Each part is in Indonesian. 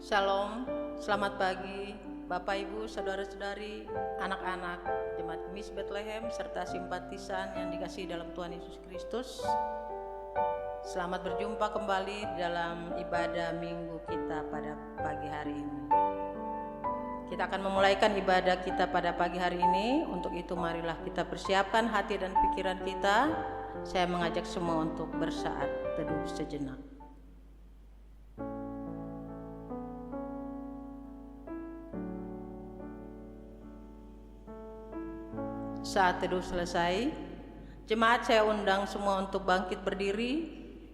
Shalom, selamat pagi Bapak Ibu, Saudara-saudari, anak-anak Jemaat Kemis Bethlehem serta simpatisan yang dikasihi dalam Tuhan Yesus Kristus. Selamat berjumpa kembali dalam ibadah minggu kita pada pagi hari ini. Kita akan memulaikan ibadah kita pada pagi hari ini. Untuk itu marilah kita persiapkan hati dan pikiran kita. Saya mengajak semua untuk bersaat teduh sejenak. Saat teduh selesai, jemaat saya undang semua untuk bangkit berdiri.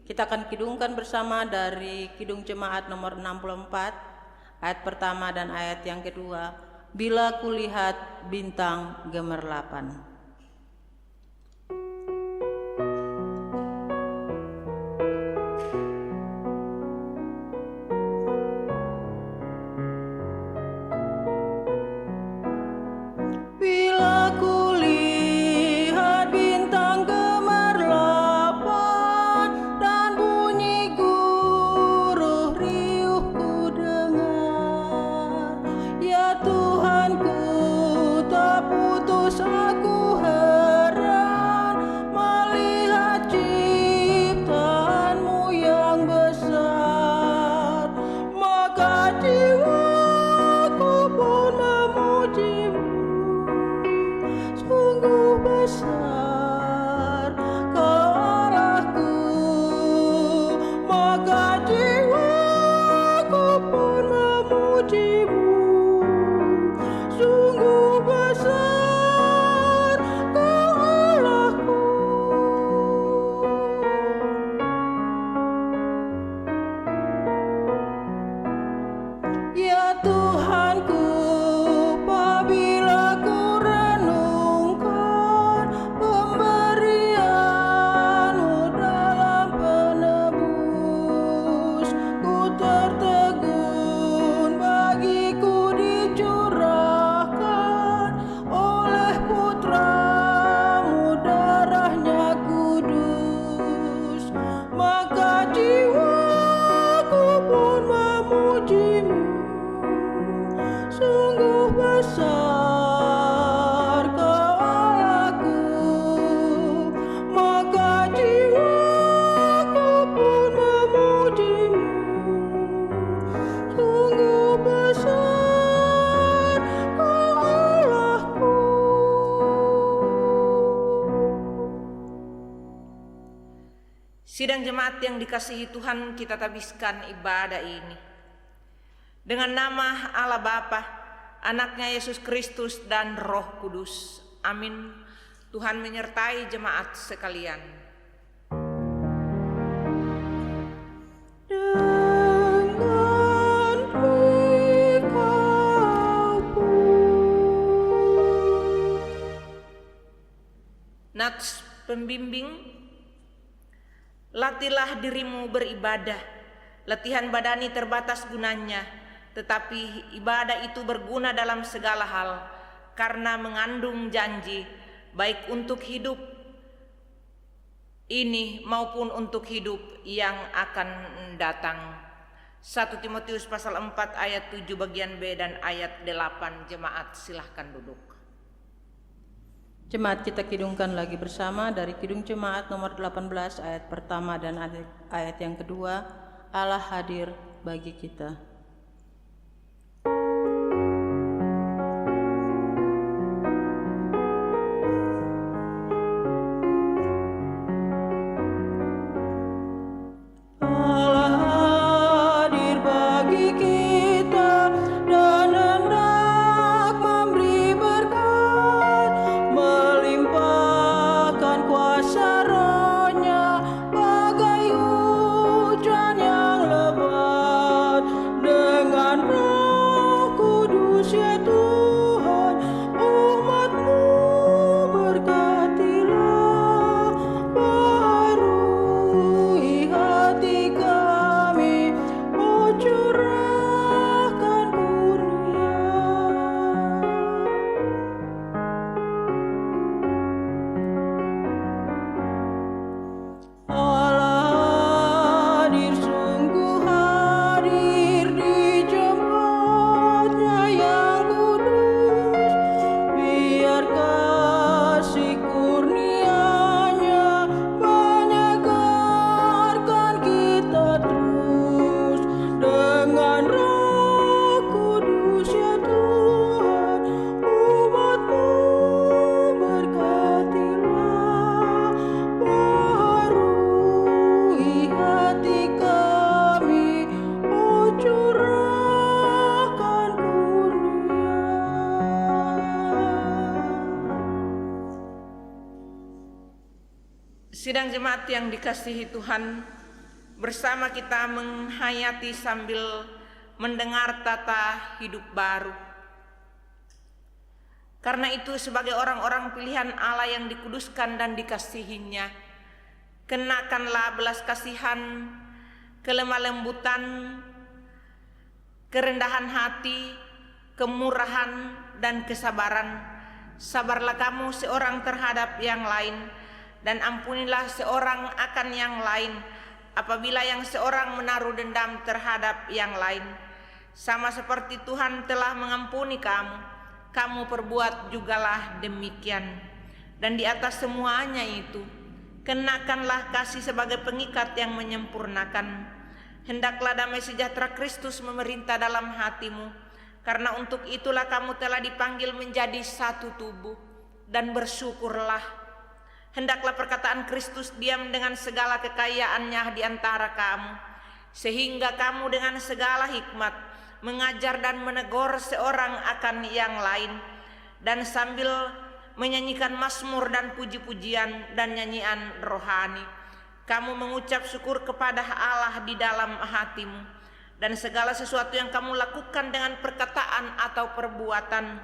Kita akan kidungkan bersama dari Kidung Jemaat nomor 64, ayat pertama dan ayat yang kedua. Bila kulihat bintang gemerlapan. Sidang jemaat yang dikasihi Tuhan, kita tabiskan ibadah ini dengan nama Allah Bapa, Anaknya Yesus Kristus dan Roh Kudus. Amin. Tuhan menyertai jemaat sekalian. Nats pembimbing. Latihlah dirimu beribadah. Latihan badani terbatas gunanya, tetapi ibadah itu berguna dalam segala hal, karena mengandung janji, baik untuk hidup ini maupun untuk hidup yang akan datang. 1 Timotius pasal 4 ayat 7 bagian B dan ayat 8. Jemaat silahkan duduk. Jemaat kita kidungkan lagi bersama dari Kidung Jemaat nomor 18 ayat pertama dan ayat yang kedua. Allah hadir bagi kita. Bagai hujan yang lebat Sidang jemaat yang dikasihi Tuhan, bersama kita menghayati sambil mendengar tata hidup baru. Karena itu sebagai orang-orang pilihan Allah yang dikuduskan dan dikasihinya, kenakanlah belas kasihan, kelemah lembutan, kerendahan hati, kemurahan, dan kesabaran. Sabarlah kamu seorang terhadap yang lain, dan ampunilah seorang akan yang lain apabila yang seorang menaruh dendam terhadap yang lain. Sama seperti Tuhan telah mengampuni kamu perbuat jugalah demikian. Dan di atas semuanya itu, kenakanlah kasih sebagai pengikat yang menyempurnakan. Hendaklah damai sejahtera Kristus memerintah dalam hatimu, karena untuk itulah kamu telah dipanggil menjadi satu tubuh, dan bersyukurlah. Hendaklah perkataan Kristus diam dengan segala kekayaannya di antara kamu, sehingga kamu dengan segala hikmat mengajar dan menegur seorang akan yang lain, dan sambil menyanyikan mazmur dan puji-pujian dan nyanyian rohani, kamu mengucap syukur kepada Allah di dalam hatimu. Dan segala sesuatu yang kamu lakukan dengan perkataan atau perbuatan,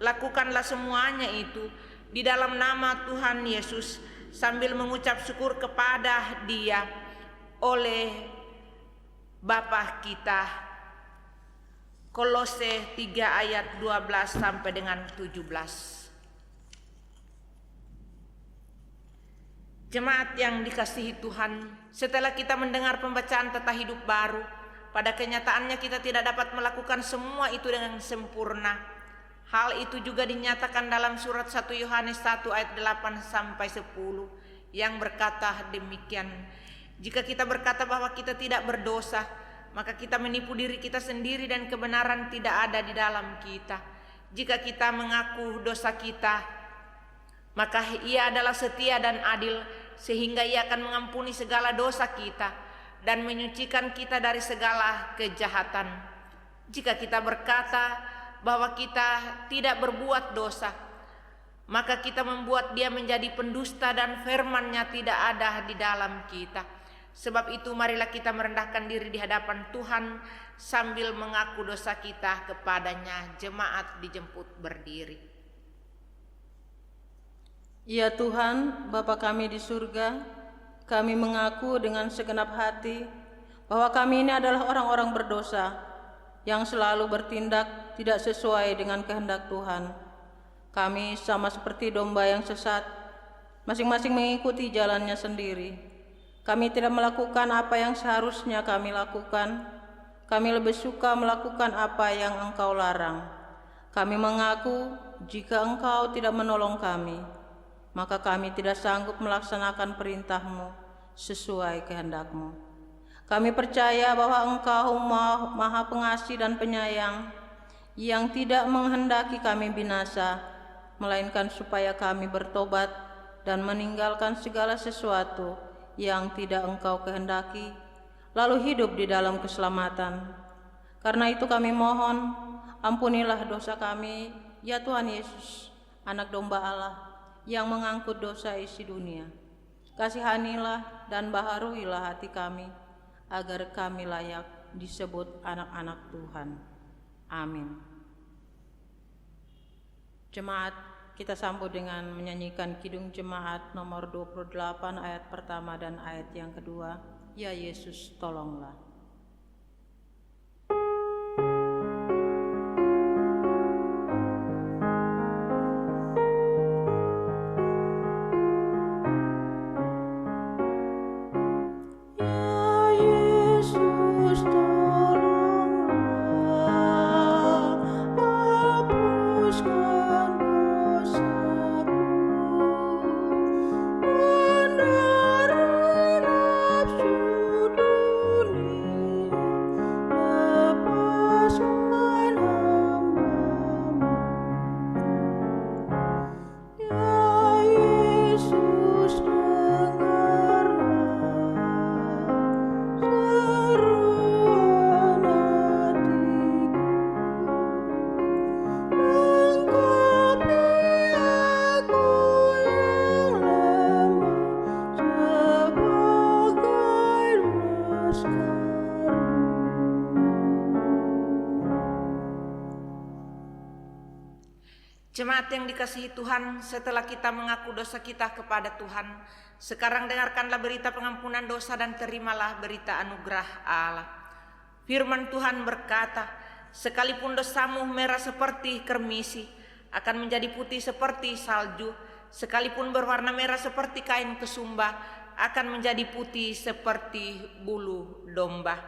lakukanlah semuanya itu di dalam nama Tuhan Yesus, sambil mengucap syukur kepada Dia oleh Bapa kita. Kolose 3 ayat 12 sampai dengan 17. Jemaat yang dikasihi Tuhan, setelah kita mendengar pembacaan tata hidup baru, pada kenyataannya kita tidak dapat melakukan semua itu dengan sempurna. Hal itu juga dinyatakan dalam surat 1 Yohanes 1 ayat 8 sampai 10 yang berkata demikian. Jika kita berkata bahwa kita tidak berdosa, maka kita menipu diri kita sendiri dan kebenaran tidak ada di dalam kita. Jika kita mengaku dosa kita, maka Ia adalah setia dan adil, sehingga Ia akan mengampuni segala dosa kita dan menyucikan kita dari segala kejahatan. Jika kita berkata bahwa kita tidak berbuat dosa, maka kita membuat Dia menjadi pendusta dan firman-Nya tidak ada di dalam kita. Sebab itu marilah kita merendahkan diri di hadapan Tuhan sambil mengaku dosa kita kepada-Nya. Jemaat dijemput berdiri. Ya Tuhan, Bapa kami di surga, kami mengaku dengan segenap hati bahwa kami ini adalah orang-orang berdosa yang selalu bertindak tidak sesuai dengan kehendak Tuhan. Kami sama seperti domba yang sesat, masing-masing mengikuti jalannya sendiri. Kami tidak melakukan apa yang seharusnya kami lakukan. Kami lebih suka melakukan apa yang Engkau larang. Kami mengaku jika Engkau tidak menolong kami, maka kami tidak sanggup melaksanakan perintah-Mu sesuai kehendak-Mu. Kami percaya bahwa Engkau Maha Pengasih dan Penyayang, yang tidak menghendaki kami binasa, melainkan supaya kami bertobat dan meninggalkan segala sesuatu yang tidak Engkau kehendaki, lalu hidup di dalam keselamatan. Karena itu kami mohon, ampunilah dosa kami, ya Tuhan Yesus, Anak Domba Allah, yang mengangkut dosa isi dunia. Kasihanilah dan baharuilah hati kami, agar kami layak disebut anak-anak Tuhan. Amin. Jemaat, kita sambut dengan menyanyikan Kidung Jemaat nomor 28 ayat pertama dan ayat yang kedua. Ya Yesus, tolonglah. Dari nafsu dunia Jemaat yang dikasihi Tuhan, setelah kita mengaku dosa kita kepada Tuhan, sekarang dengarkanlah berita pengampunan dosa dan terimalah berita anugerah Allah. Firman Tuhan berkata, sekalipun dosamu merah seperti kermisi, akan menjadi putih seperti salju. Sekalipun berwarna merah seperti kain kesumba, akan menjadi putih seperti bulu domba.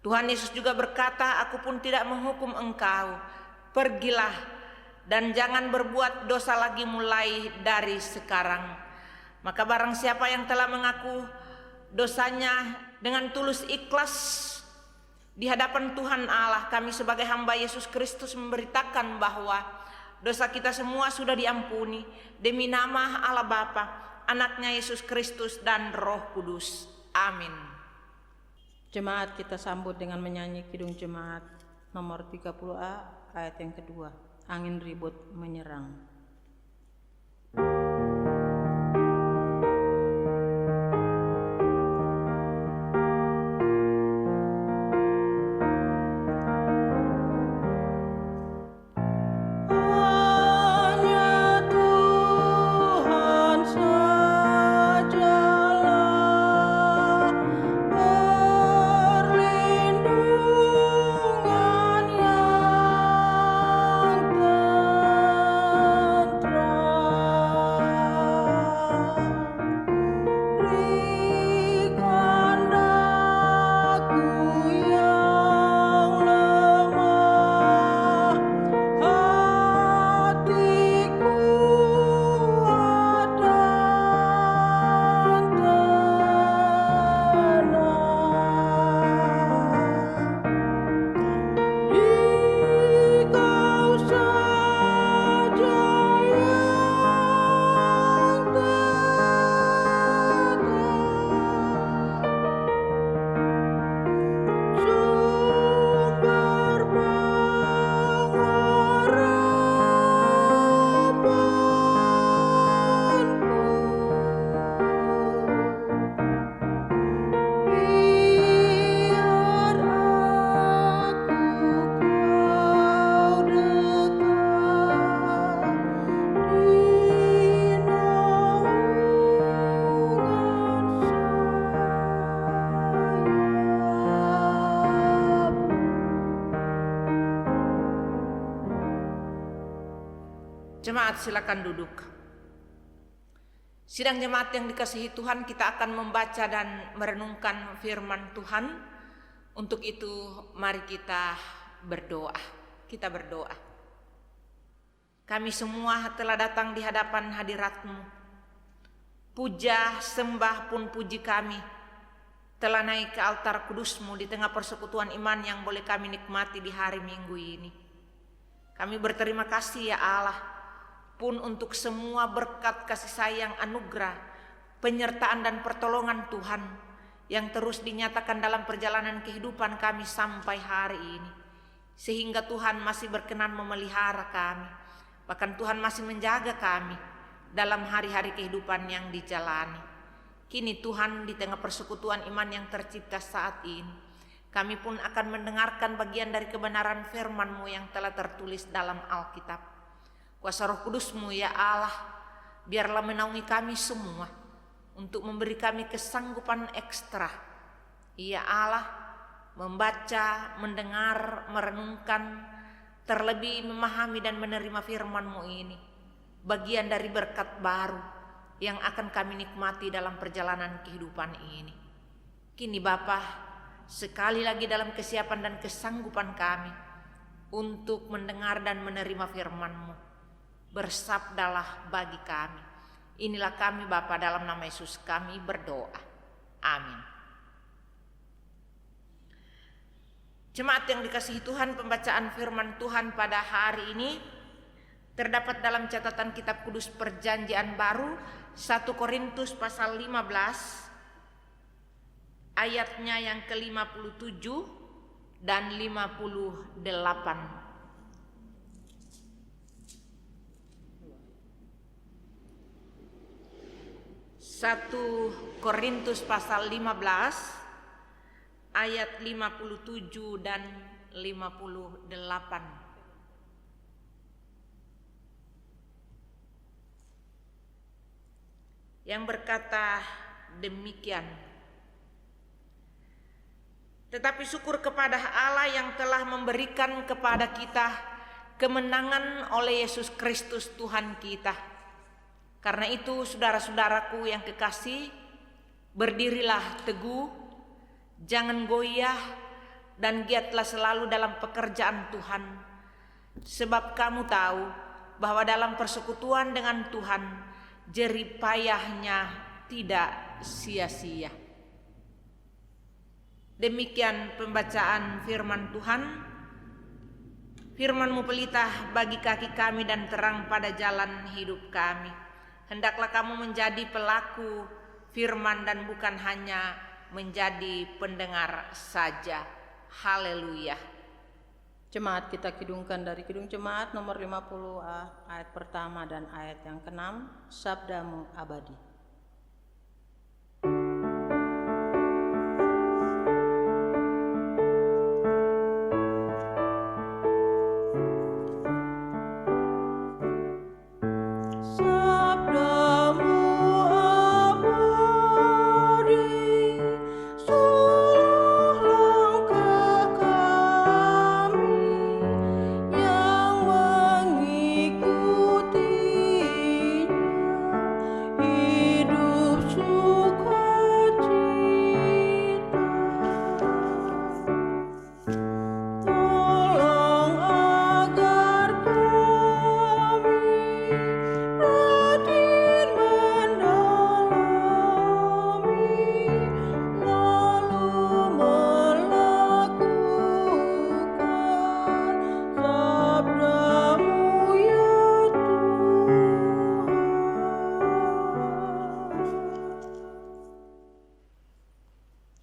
Tuhan Yesus juga berkata, aku pun tidak menghukum engkau. Pergilah dan jangan berbuat dosa lagi mulai dari sekarang. Maka barang siapa yang telah mengaku dosanya dengan tulus ikhlas di hadapan Tuhan Allah, kami sebagai hamba Yesus Kristus memberitakan bahwa dosa kita semua sudah diampuni demi nama Allah Bapa, Anaknya Yesus Kristus dan Roh Kudus. Amin. Jemaat, kita sambut dengan menyanyi Kidung Jemaat nomor 30A ayat yang kedua. Angin ribut menyerang. Jemaat, silakan duduk. Sidang jemaat yang dikasihi Tuhan, kita akan membaca dan merenungkan firman Tuhan. Untuk itu mari kita berdoa. Kita berdoa. Kami semua telah datang di hadapan hadirat-Mu. Puja, sembah pun puji kami telah naik ke altar kudus-Mu di tengah persekutuan iman yang boleh kami nikmati di hari Minggu ini. Kami berterima kasih ya Allah pun untuk semua berkat kasih sayang, anugerah, penyertaan dan pertolongan Tuhan yang terus dinyatakan dalam perjalanan kehidupan kami sampai hari ini. Sehingga Tuhan masih berkenan memelihara kami. Bahkan Tuhan masih menjaga kami dalam hari-hari kehidupan yang dijalani. Kini Tuhan, di tengah persekutuan iman yang tercipta saat ini, kami pun akan mendengarkan bagian dari kebenaran firman-Mu yang telah tertulis dalam Alkitab. Kuasa Roh Kudus-Mu ya Allah, biarlah menaungi kami semua untuk memberi kami kesanggupan ekstra. Ya Allah, membaca, mendengar, merenungkan, terlebih memahami dan menerima firman-Mu ini, bagian dari berkat baru yang akan kami nikmati dalam perjalanan kehidupan ini. Kini Bapa, sekali lagi dalam kesiapan dan kesanggupan kami untuk mendengar dan menerima firman-Mu, bersabdalah bagi kami. Inilah kami Bapa, dalam nama Yesus kami berdoa. Amin. Jemaat yang dikasihi Tuhan, pembacaan firman Tuhan pada hari ini terdapat dalam catatan kitab kudus Perjanjian Baru, 1 Korintus pasal 15 ayatnya yang ke-57 dan 58. 1 Korintus pasal 15 ayat 57 dan 58. yang berkata demikian. Tetapi syukur kepada Allah yang telah memberikan kepada kita kemenangan oleh Yesus Kristus Tuhan kita. Karena itu saudara-saudaraku yang kekasih, berdirilah teguh, jangan goyah, dan giatlah selalu dalam pekerjaan Tuhan. Sebab kamu tahu bahwa dalam persekutuan dengan Tuhan, jerih payahnya tidak sia-sia. Demikian pembacaan firman Tuhan. Firman-Mu pelita bagi kaki kami dan terang pada jalan hidup kami. Hendaklah kamu menjadi pelaku firman dan bukan hanya menjadi pendengar saja. Haleluya. Jemaat kita kidungkan dari Kidung Jemaat nomor 50A ayat pertama dan ayat yang ke-6, Sabdamu abadi.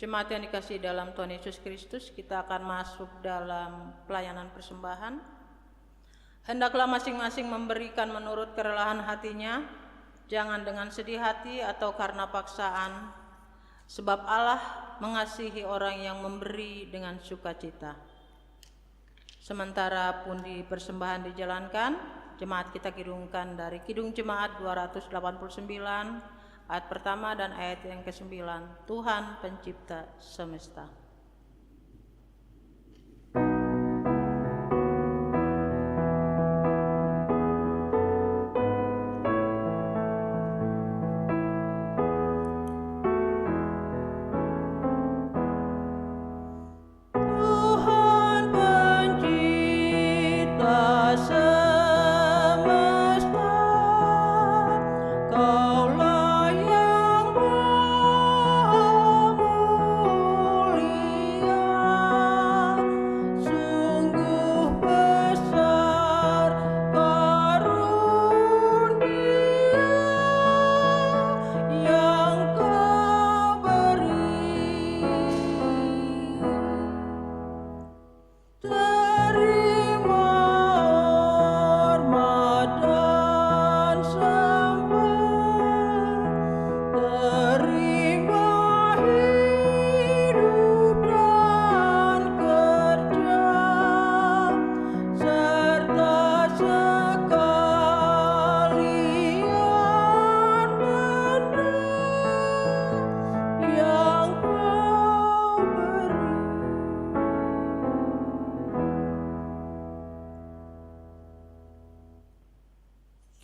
Jemaat yang dikasihi dalam Tuhan Yesus Kristus, kita akan masuk dalam pelayanan persembahan. Hendaklah masing-masing memberikan menurut kerelahan hatinya, jangan dengan sedih hati atau karena paksaan, sebab Allah mengasihi orang yang memberi dengan sukacita. Sementara pundi persembahan dijalankan, jemaat kita kidungkan dari Kidung Jemaat 289 ayat pertama dan ayat yang ke-9, Tuhan pencipta semesta.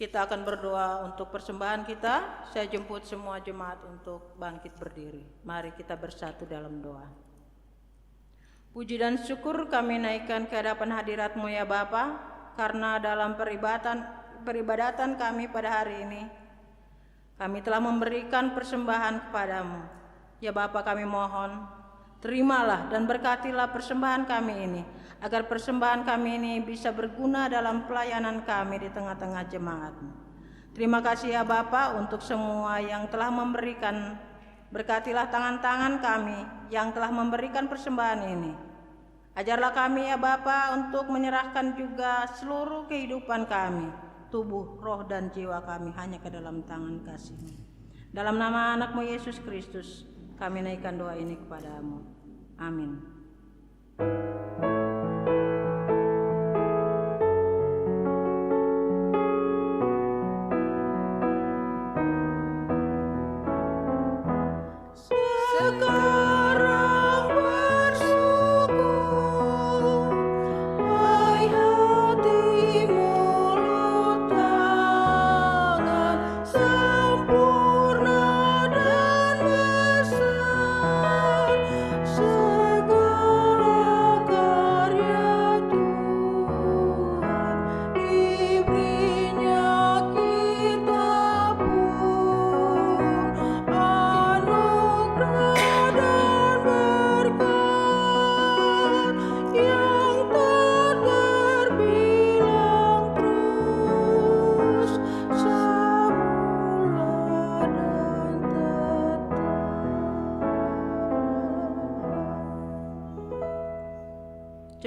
Kita akan berdoa untuk persembahan kita. Saya jemput semua jemaat untuk bangkit berdiri. Mari kita bersatu dalam doa. Puji dan syukur kami naikkan ke hadapan hadirat-Mu ya Bapa, karena dalam peribadatan kami pada hari ini, kami telah memberikan persembahan kepadamu. Ya Bapa, kami mohon, terimalah dan berkatilah persembahan kami ini, agar persembahan kami ini bisa berguna dalam pelayanan kami di tengah-tengah jemaat-Mu. Terima kasih ya Bapa untuk semua yang telah memberikan. Berkatilah tangan-tangan kami yang telah memberikan persembahan ini. Ajarlah kami ya Bapa untuk menyerahkan juga seluruh kehidupan kami, tubuh, roh, dan jiwa kami hanya ke dalam tangan kasih-Mu. Dalam nama anak-Mu Yesus Kristus, kami naikkan doa ini kepadamu. Amin.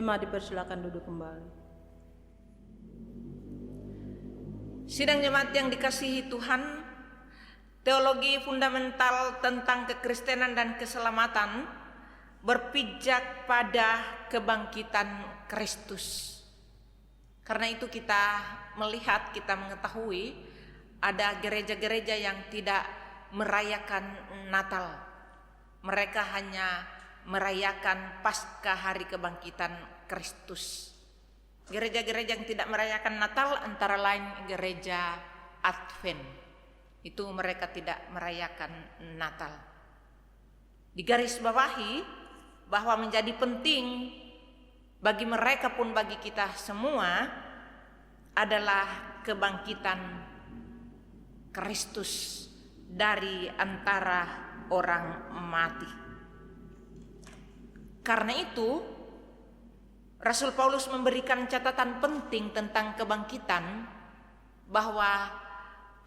Jemaat dipersilakan duduk kembali. Sidang jemaat yang dikasihi Tuhan, teologi fundamental tentang kekristenan dan keselamatan berpijak pada kebangkitan Kristus. Karena itu kita melihat, kita mengetahui ada gereja-gereja yang tidak merayakan Natal. Mereka hanya merayakan Paskah hari kebangkitan Kristus. Gereja-gereja yang tidak merayakan Natal antara lain gereja Advent. Itu mereka tidak merayakan Natal. Digarisbawahi bahwa menjadi penting bagi mereka pun bagi kita semua adalah kebangkitan Kristus dari antara orang mati. Karena itu Rasul Paulus memberikan catatan penting tentang kebangkitan, bahwa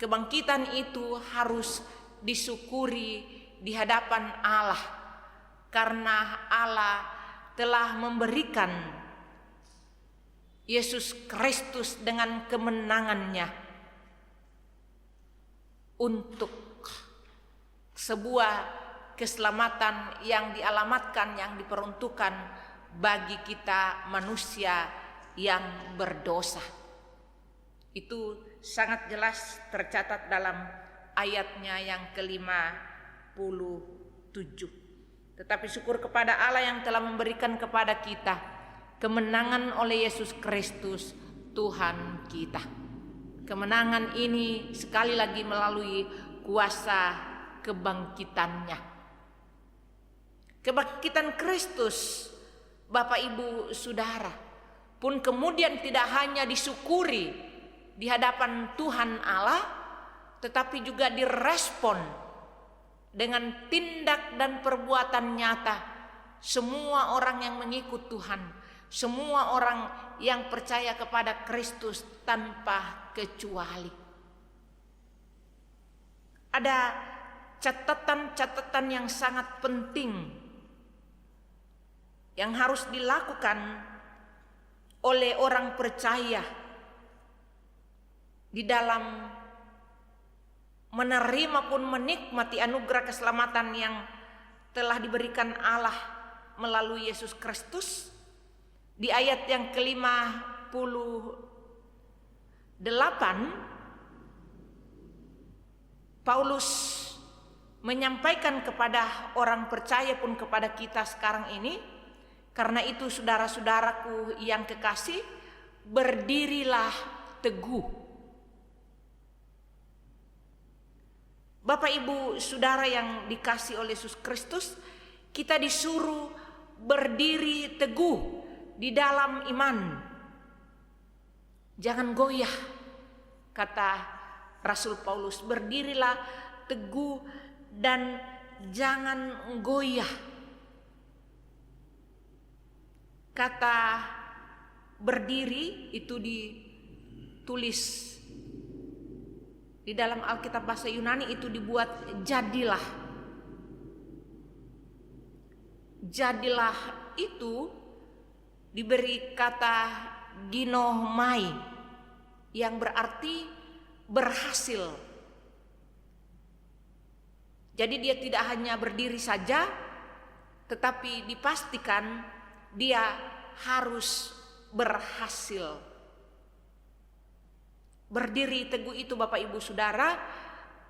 kebangkitan itu harus disyukuri di hadapan Allah, karena Allah telah memberikan Yesus Kristus dengan kemenangannya untuk sebuah keselamatan yang dialamatkan, yang diperuntukkan bagi kita manusia yang berdosa. Itu sangat jelas tercatat dalam ayatnya yang ke-57. Tetapi syukur kepada Allah yang telah memberikan kepada kita kemenangan oleh Yesus Kristus Tuhan kita. Kemenangan ini sekali lagi melalui kuasa kebangkitannya. Kebangkitan Kristus, Bapak Ibu Saudara, pun kemudian tidak hanya disyukuri di hadapan Tuhan Allah, tetapi juga direspon dengan tindak dan perbuatan nyata semua orang yang mengikut Tuhan, semua orang yang percaya kepada Kristus tanpa kecuali. Ada catatan-catatan yang sangat penting yang harus dilakukan oleh orang percaya di dalam menerima pun menikmati anugerah keselamatan yang telah diberikan Allah melalui Yesus Kristus. Di ayat yang ke-58 Paulus menyampaikan kepada orang percaya pun kepada kita sekarang ini, karena itu saudara-saudaraku yang kekasih, berdirilah teguh. Bapak Ibu Saudara yang dikasih oleh Yesus Kristus, kita disuruh berdiri teguh di dalam iman. Jangan goyah, kata Rasul Paulus, berdirilah teguh dan jangan goyah. Kata berdiri itu ditulis di dalam Alkitab bahasa Yunani, itu dibuat jadilah. Jadilah itu diberi kata ginomai yang berarti berhasil. Jadi dia tidak hanya berdiri saja, tetapi dipastikan dia harus berhasil. Berdiri teguh itu Bapak Ibu Saudara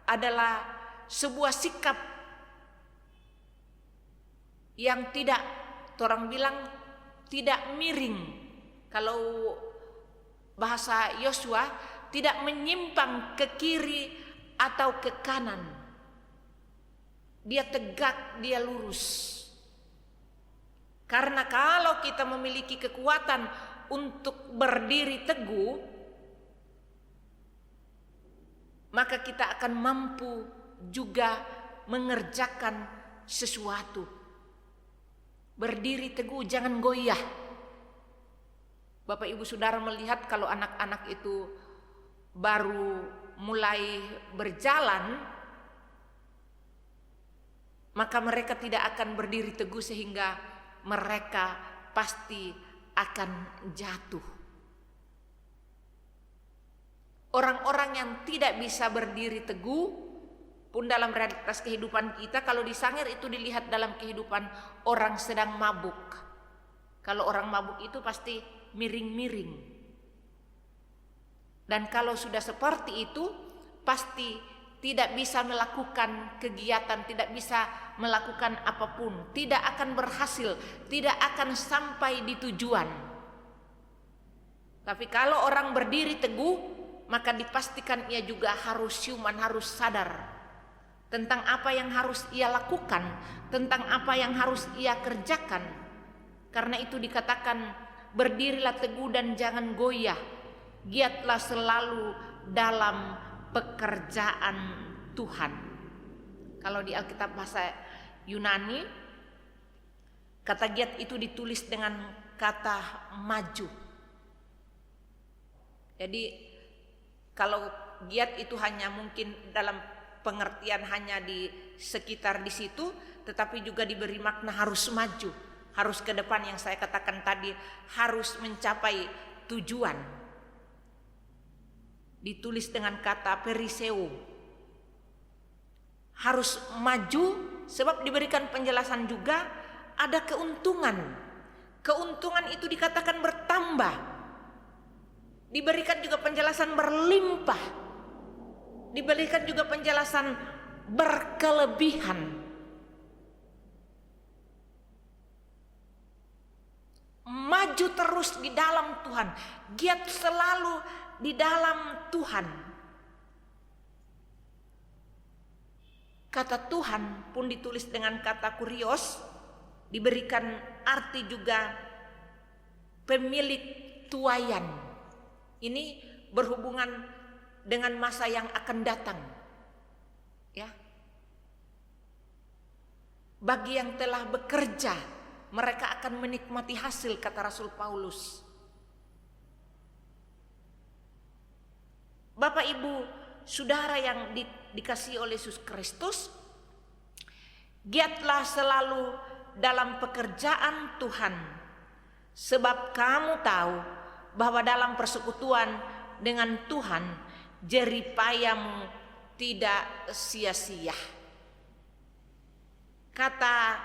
adalah sebuah sikap yang tidak, orang bilang tidak miring. Kalau bahasa Yosua, tidak menyimpang ke kiri atau ke kanan. Dia tegak, dia lurus. Karena kalau kita memiliki kekuatan untuk berdiri teguh, maka kita akan mampu juga mengerjakan sesuatu. Berdiri teguh, jangan goyah. Bapak Ibu Saudara melihat kalau anak-anak itu baru mulai berjalan, maka mereka tidak akan berdiri teguh sehingga mereka pasti akan jatuh. Orang-orang yang tidak bisa berdiri teguh pun dalam realitas kehidupan kita, kalau di Sangir itu dilihat dalam kehidupan orang sedang mabuk. Kalau orang mabuk itu pasti miring-miring. Dan kalau sudah seperti itu, pasti tidak bisa melakukan kegiatan, tidak bisa melakukan apapun, tidak akan berhasil, tidak akan sampai di tujuan. Tapi kalau orang berdiri teguh, maka dipastikan ia juga harus human, harus sadar tentang apa yang harus ia lakukan, tentang apa yang harus ia kerjakan. Karena itu dikatakan, berdirilah teguh dan jangan goyah, giatlah selalu dalam pekerjaan Tuhan. Kalau di Alkitab bahasa Yunani, kata giat itu ditulis dengan kata maju. Jadi kalau giat itu hanya mungkin dalam pengertian hanya di sekitar di situ, tetapi juga diberi makna harus maju, harus ke depan, yang saya katakan tadi, harus mencapai tujuan. Ditulis dengan kata periseo, harus maju, sebab diberikan penjelasan juga ada keuntungan. Keuntungan itu dikatakan bertambah. Diberikan juga penjelasan berlimpah. Diberikan juga penjelasan berkelebihan. Maju terus di dalam Tuhan, giat selalu di dalam Tuhan. Kata Tuhan pun ditulis dengan kata kurios, diberikan arti juga pemilik tuayan. Ini berhubungan dengan masa yang akan datang. Ya. Bagi yang telah bekerja, mereka akan menikmati hasil, kata Rasul Paulus. Bapak Ibu, saudara yang dikasihi oleh Yesus Kristus, giatlah selalu dalam pekerjaan Tuhan, sebab kamu tahu bahwa dalam persekutuan dengan Tuhan jeripayamu tidak sia-sia. Kata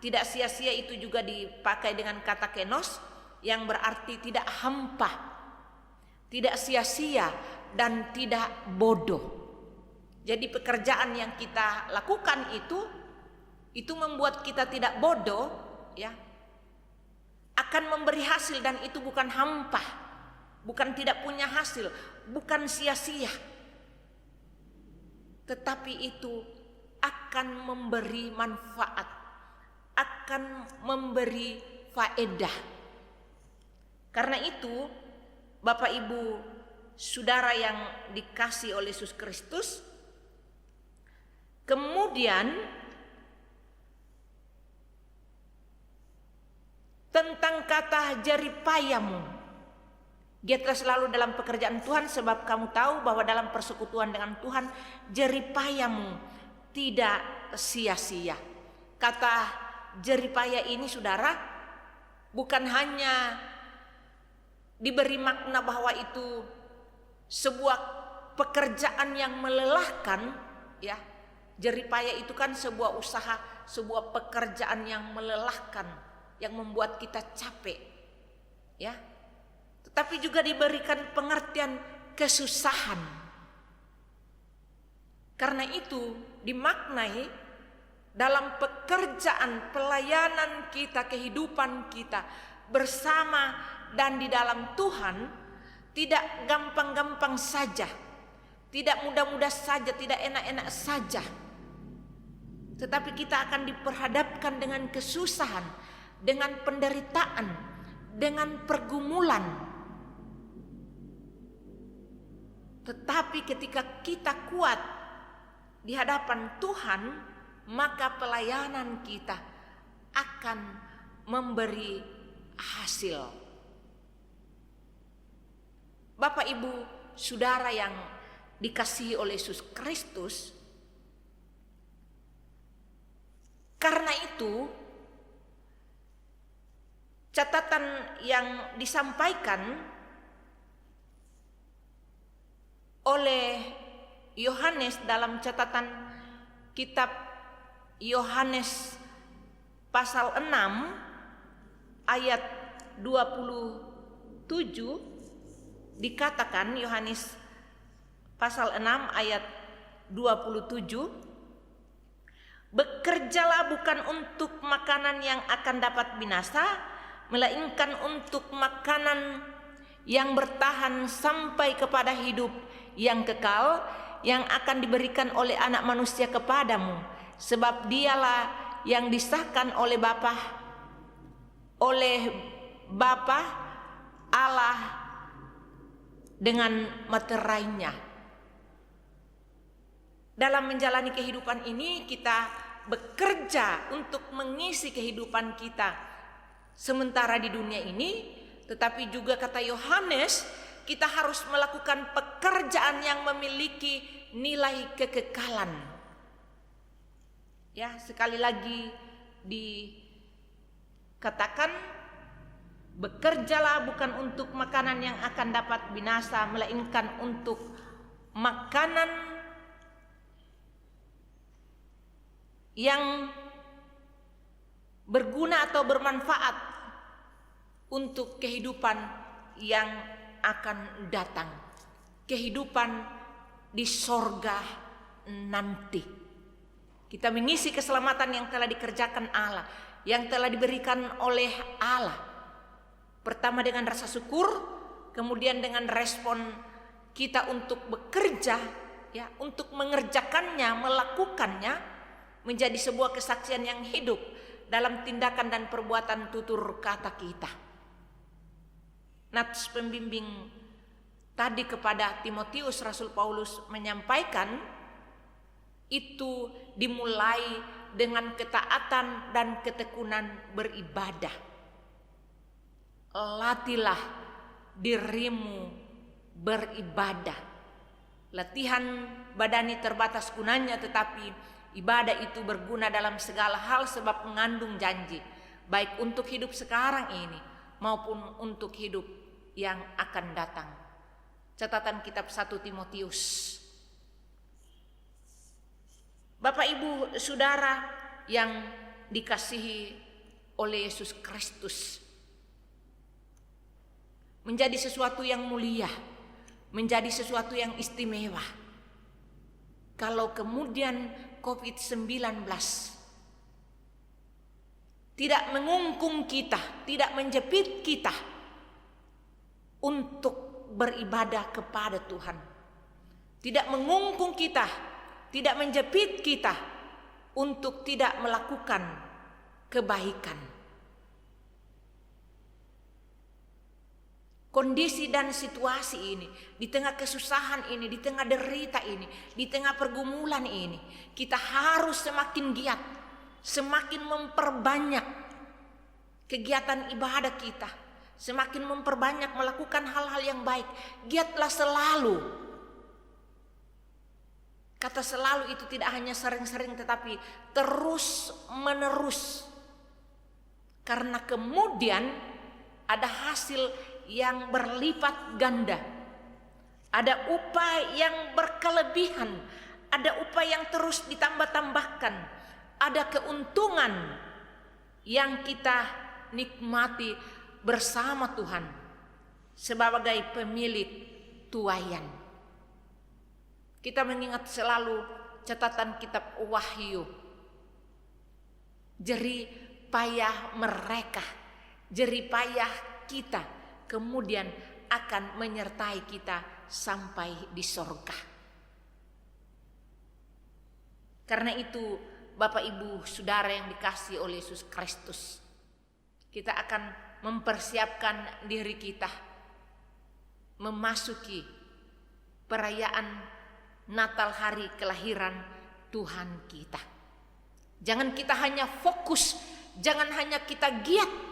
tidak sia-sia itu juga dipakai dengan kata kenos, yang berarti tidak hampa, tidak sia-sia, dan tidak bodoh. Jadi pekerjaan yang kita lakukan itu membuat kita tidak bodoh, ya, akan memberi hasil, dan itu bukan hampa, bukan tidak punya hasil, bukan sia-sia, tetapi itu akan memberi manfaat, akan memberi faedah. Karena itu, Bapak Ibu saudara yang dikasihi oleh Yesus Kristus, kemudian tentang kata jeripayamu, giatlah selalu dalam pekerjaan Tuhan, sebab kamu tahu bahwa dalam persekutuan dengan Tuhan jeripayamu tidak sia-sia. Kata jeripaya ini, saudara, bukan hanya diberi makna bahwa itu sebuah pekerjaan yang melelahkan, ya. Jeripaya itu kan sebuah usaha, sebuah pekerjaan yang melelahkan, yang membuat kita capek, ya. Tetapi juga diberikan pengertian kesusahan. Karena itu dimaknai dalam pekerjaan pelayanan kita, kehidupan kita bersama dan di dalam Tuhan, tidak gampang-gampang saja, tidak mudah-mudah saja, tidak enak-enak saja. Tetapi kita akan diperhadapkan dengan kesusahan, dengan penderitaan, dengan pergumulan. Tetapi ketika kita kuat di hadapan Tuhan, maka pelayanan kita akan memberi hasil. Bapak Ibu saudara yang dikasihi oleh Yesus Kristus, karena itu catatan yang disampaikan oleh Yohanes dalam catatan kitab Yohanes pasal 6 ayat 27 dikatakan, Yohanes pasal 6 ayat 27, bekerjalah bukan untuk makanan yang akan dapat binasa, melainkan untuk makanan yang bertahan sampai kepada hidup yang kekal, yang akan diberikan oleh Anak Manusia kepadamu, sebab dialah yang disahkan oleh Bapa Allah dengan materainya. Dalam menjalani kehidupan ini kita bekerja untuk mengisi kehidupan kita sementara di dunia ini, tetapi juga kata Yohanes, kita harus melakukan pekerjaan yang memiliki nilai kekekalan. Ya, sekali lagi dikatakan, bekerjalah bukan untuk makanan yang akan dapat binasa, melainkan untuk makanan yang berguna atau bermanfaat untuk kehidupan yang akan datang, kehidupan di sorga nanti. Kita mengisi keselamatan yang telah dikerjakan Allah, yang telah diberikan oleh Allah. Pertama dengan rasa syukur, kemudian dengan respon kita untuk bekerja, ya, untuk mengerjakannya, melakukannya, menjadi sebuah kesaksian yang hidup dalam tindakan dan perbuatan tutur kata kita. Nats pembimbing tadi kepada Timotius, Rasul Paulus menyampaikan, itu dimulai dengan ketaatan dan ketekunan beribadah. Latihlah dirimu beribadah. Latihan badani terbatas gunanya, tetapi ibadah itu berguna dalam segala hal sebab mengandung janji, baik untuk hidup sekarang ini maupun untuk hidup yang akan datang. Catatan kitab 1 Timotius. Bapak Ibu Saudara yang dikasihi oleh Yesus Kristus, menjadi sesuatu yang mulia, menjadi sesuatu yang istimewa kalau kemudian COVID-19 tidak mengungkung kita, tidak menjepit kita untuk beribadah kepada Tuhan, tidak mengungkung kita, tidak menjepit kita untuk tidak melakukan kebaikan. Kondisi dan situasi ini, di tengah kesusahan ini, di tengah derita ini, di tengah pergumulan ini, kita harus semakin giat, semakin memperbanyak kegiatan ibadah kita, semakin memperbanyak melakukan hal-hal yang baik. Giatlah selalu. Kata selalu itu tidak hanya sering-sering, tetapi terus menerus. Karena kemudian ada hasil yang berlipat ganda, ada upah yang berkelebihan, ada upah yang terus ditambah-tambahkan, ada keuntungan yang kita nikmati bersama Tuhan sebagai pemilik tuaian. Kita mengingat selalu catatan kitab Wahyu, jerih payah mereka, jerih payah kita kemudian akan menyertai kita sampai di sorga. Karena itu Bapak Ibu Saudara yang dikasihi oleh Yesus Kristus, kita akan mempersiapkan diri kita memasuki perayaan Natal, hari kelahiran Tuhan kita. Jangan kita hanya fokus, jangan hanya kita giat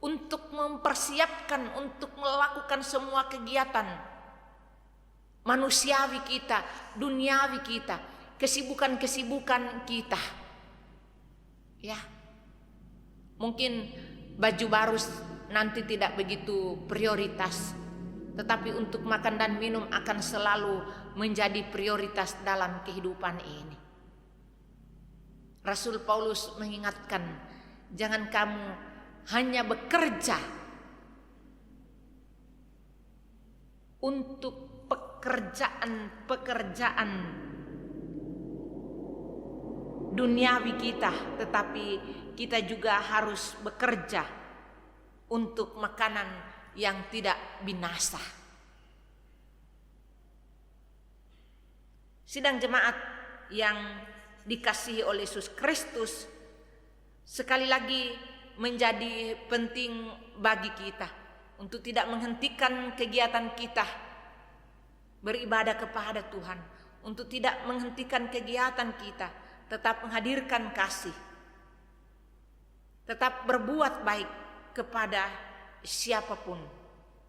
untuk mempersiapkan, untuk melakukan semua kegiatan manusiawi kita, duniawi kita, kesibukan-kesibukan kita. Ya, mungkin baju baru nanti tidak begitu prioritas, tetapi untuk makan dan minum akan selalu menjadi prioritas dalam kehidupan ini. Rasul Paulus mengingatkan, jangan kamu hanya bekerja untuk pekerjaan duniawi kita, tetapi kita juga harus bekerja untuk makanan yang tidak binasa. Sidang jemaat yang dikasihi oleh Yesus Kristus, sekali lagi menjadi penting bagi kita untuk tidak menghentikan kegiatan kita beribadah kepada Tuhan, untuk tidak menghentikan kegiatan kita, tetap menghadirkan kasih, tetap berbuat baik kepada siapapun,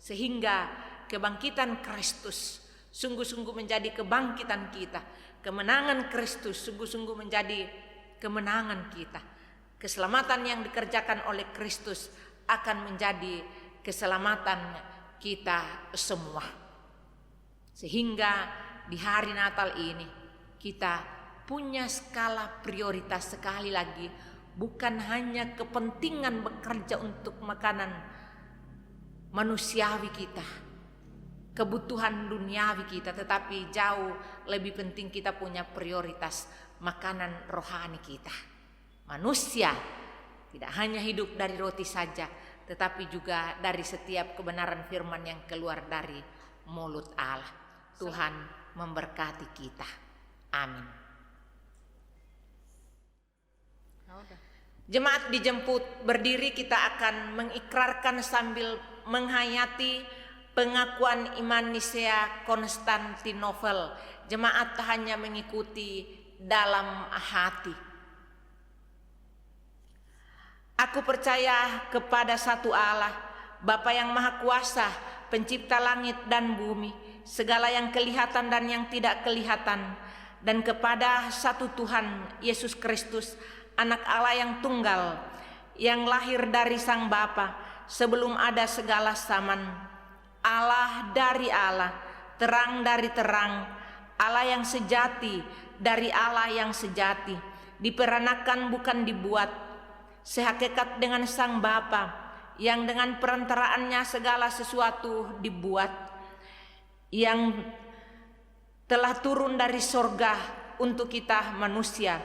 sehingga kebangkitan Kristus sungguh-sungguh menjadi kebangkitan kita, kemenangan Kristus sungguh-sungguh menjadi kemenangan kita. Keselamatan yang dikerjakan oleh Kristus akan menjadi keselamatan kita semua. Sehingga di hari Natal ini kita punya skala prioritas sekali lagi, bukan hanya kepentingan bekerja untuk makanan manusiawi kita, kebutuhan duniawi kita, tetapi jauh lebih penting kita punya prioritas makanan rohani kita. Manusia tidak hanya hidup dari roti saja, tetapi juga dari setiap kebenaran firman yang keluar dari mulut Allah. Tuhan memberkati kita. Amin. Jemaat dijemput berdiri, kita akan mengikrarkan sambil menghayati pengakuan iman Nisea Konstantinopel. Jemaat hanya mengikuti dalam hati. Aku percaya kepada satu Allah, Bapa yang Maha Kuasa, pencipta langit dan bumi, segala yang kelihatan dan yang tidak kelihatan, dan kepada satu Tuhan Yesus Kristus, Anak Allah yang tunggal, yang lahir dari Sang Bapa sebelum ada segala zaman, Allah dari Allah, terang dari terang, Allah yang sejati dari Allah yang sejati, diperanakan bukan dibuat, sehakikat dengan Sang Bapa, yang dengan perantaraannya segala sesuatu dibuat, yang telah turun dari sorga untuk kita manusia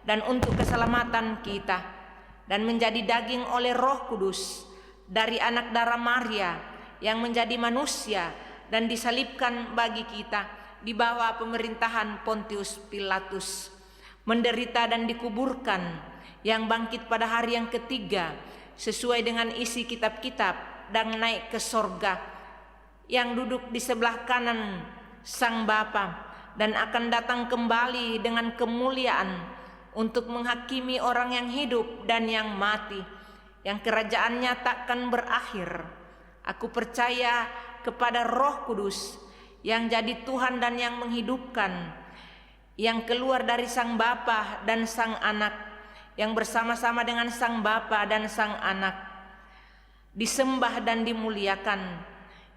dan untuk keselamatan kita, dan menjadi daging oleh Roh Kudus dari anak darah Maria yang menjadi manusia dan disalibkan bagi kita di bawah pemerintahan Pontius Pilatus, menderita dan dikuburkan, yang bangkit pada hari yang ketiga sesuai dengan isi kitab-kitab dan naik ke sorga, yang duduk di sebelah kanan Sang Bapa dan akan datang kembali dengan kemuliaan untuk menghakimi orang yang hidup dan yang mati, yang kerajaannya takkan berakhir. Aku percaya kepada Roh Kudus yang jadi Tuhan dan yang menghidupkan, yang keluar dari Sang Bapa dan Sang Anak, yang bersama-sama dengan Sang Bapa dan Sang Anak disembah dan dimuliakan,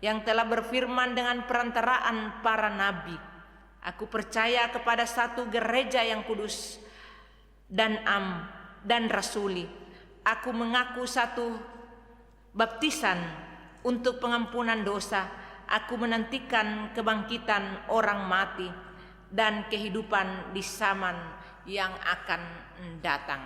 yang telah berfirman dengan perantaraan para nabi. Aku percaya kepada satu gereja yang kudus dan am dan rasuli. Aku mengaku satu baptisan untuk pengampunan dosa. Aku menantikan kebangkitan orang mati dan kehidupan di zaman yang akan datang.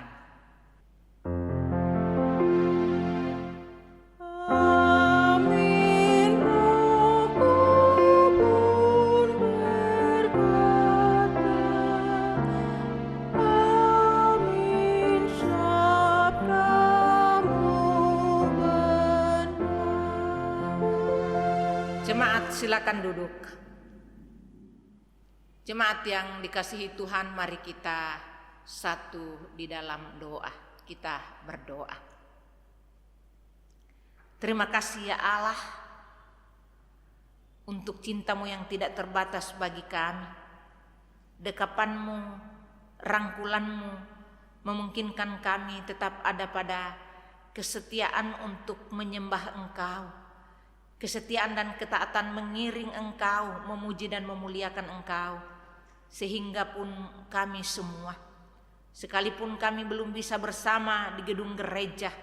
Jemaat silakan duduk. Jemaat yang dikasihi Tuhan, mari kita satu di dalam doa. Kita berdoa. Terima kasih ya Allah untuk cinta-Mu yang tidak terbatas bagi kami. Dekapan-Mu, rangkulan-Mu memungkinkan kami tetap ada pada kesetiaan untuk menyembah Engkau, kesetiaan dan ketaatan mengiring Engkau, memuji dan memuliakan Engkau, sehingga pun kami semua, sekalipun kami belum bisa bersama di gedung gereja,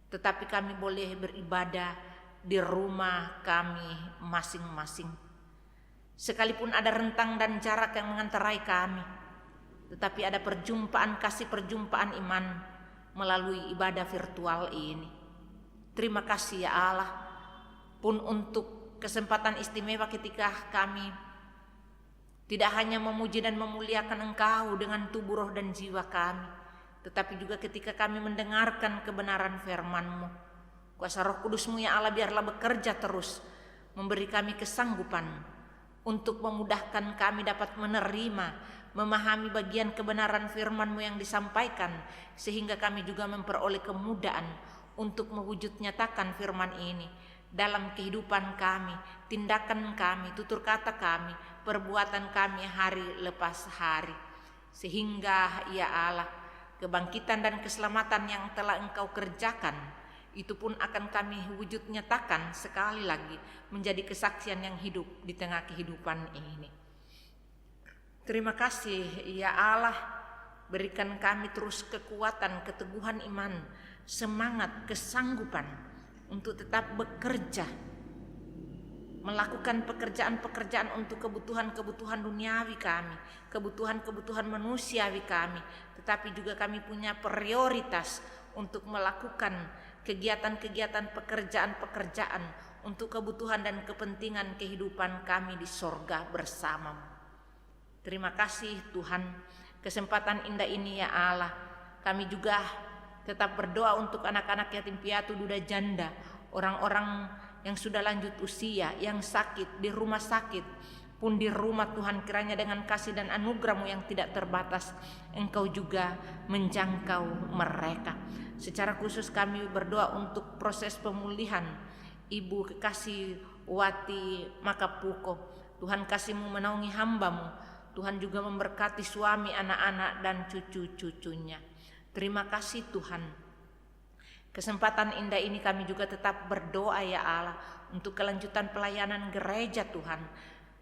tetapi kami boleh beribadah di rumah kami masing-masing. Sekalipun ada rentang dan jarak yang mengantarai kami, tetapi ada perjumpaan kasih, perjumpaan iman melalui ibadah virtual ini. Terima kasih ya Allah pun untuk kesempatan istimewa ketika kami tidak hanya memuji dan memuliakan Engkau dengan tubuh, roh, dan jiwa kami, tetapi juga ketika kami mendengarkan kebenaran firman-Mu. Kuasa Roh Kudus-Mu ya Allah biarlah bekerja terus, memberi kami kesanggupan untuk memudahkan kami dapat menerima, memahami bagian kebenaran firman-Mu yang disampaikan, sehingga kami juga memperoleh kemudahan untuk mewujud nyatakan firman ini dalam kehidupan kami, tindakan kami, tutur kata kami, perbuatan kami hari lepas hari. Sehingga ya Allah, kebangkitan dan keselamatan yang telah Engkau kerjakan, itu pun akan kami wujud nyatakan sekali lagi menjadi kesaksian yang hidup di tengah kehidupan ini. Terima kasih ya Allah, berikan kami terus kekuatan, keteguhan iman, semangat, kesanggupan untuk tetap bekerja, melakukan pekerjaan-pekerjaan untuk kebutuhan-kebutuhan duniawi kami, kebutuhan-kebutuhan manusiawi kami, tetapi juga kami punya prioritas untuk melakukan kegiatan-kegiatan pekerjaan-pekerjaan untuk kebutuhan dan kepentingan kehidupan kami di sorga bersama-Mu. Terima kasih Tuhan, kesempatan indah ini ya Allah. Kami juga tetap berdoa untuk anak-anak yatim piatu, duda janda, orang-orang yang sudah lanjut usia, yang sakit, di rumah sakit pun di rumah Tuhan, kiranya dengan kasih dan anugerah-Mu yang tidak terbatas, Engkau juga menjangkau mereka. Secara khusus kami berdoa untuk proses pemulihan Ibu Kekasih Wati Makapuko. Tuhan kasih-Mu menaungi hamba-Mu. Tuhan juga memberkati suami, anak-anak, dan cucu-cucunya. Terima kasih Tuhan. Kesempatan indah ini kami juga tetap berdoa ya Allah untuk kelanjutan pelayanan gereja Tuhan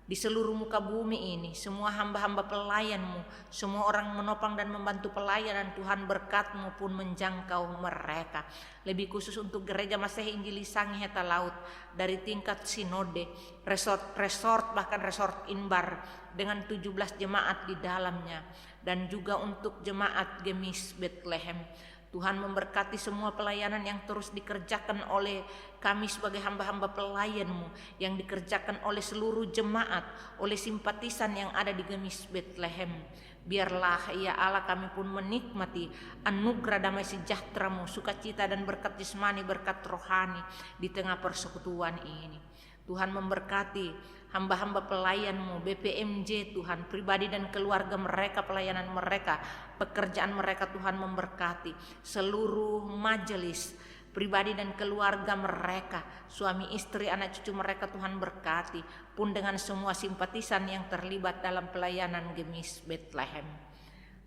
di seluruh muka bumi ini. Semua hamba-hamba pelayan-Mu, semua orang menopang dan membantu pelayanan Tuhan, berkat-Mu pun menjangkau mereka. Lebih khusus untuk gereja Masehi Injili Sangi Heta Laut, dari tingkat sinode, resort bahkan resort Inbar dengan 17 jemaat di dalamnya, dan juga untuk jemaat Gemis Bethlehem. Tuhan memberkati semua pelayanan yang terus dikerjakan oleh kami sebagai hamba-hamba pelayan-Mu, yang dikerjakan oleh seluruh jemaat, oleh simpatisan yang ada di Gemis Bethlehem. Biarlah ya Allah kami pun menikmati anugerah damai sejahtera-Mu, sukacita dan berkat jasmani, berkat rohani di tengah persekutuan ini. Tuhan memberkati hamba-hamba pelayan-Mu, BPMJ Tuhan, pribadi dan keluarga mereka, pelayanan mereka, pekerjaan mereka Tuhan memberkati. Seluruh majelis, pribadi dan keluarga mereka, suami istri, anak cucu mereka Tuhan berkati. Pun dengan semua simpatisan yang terlibat dalam pelayanan Gemis Bethlehem.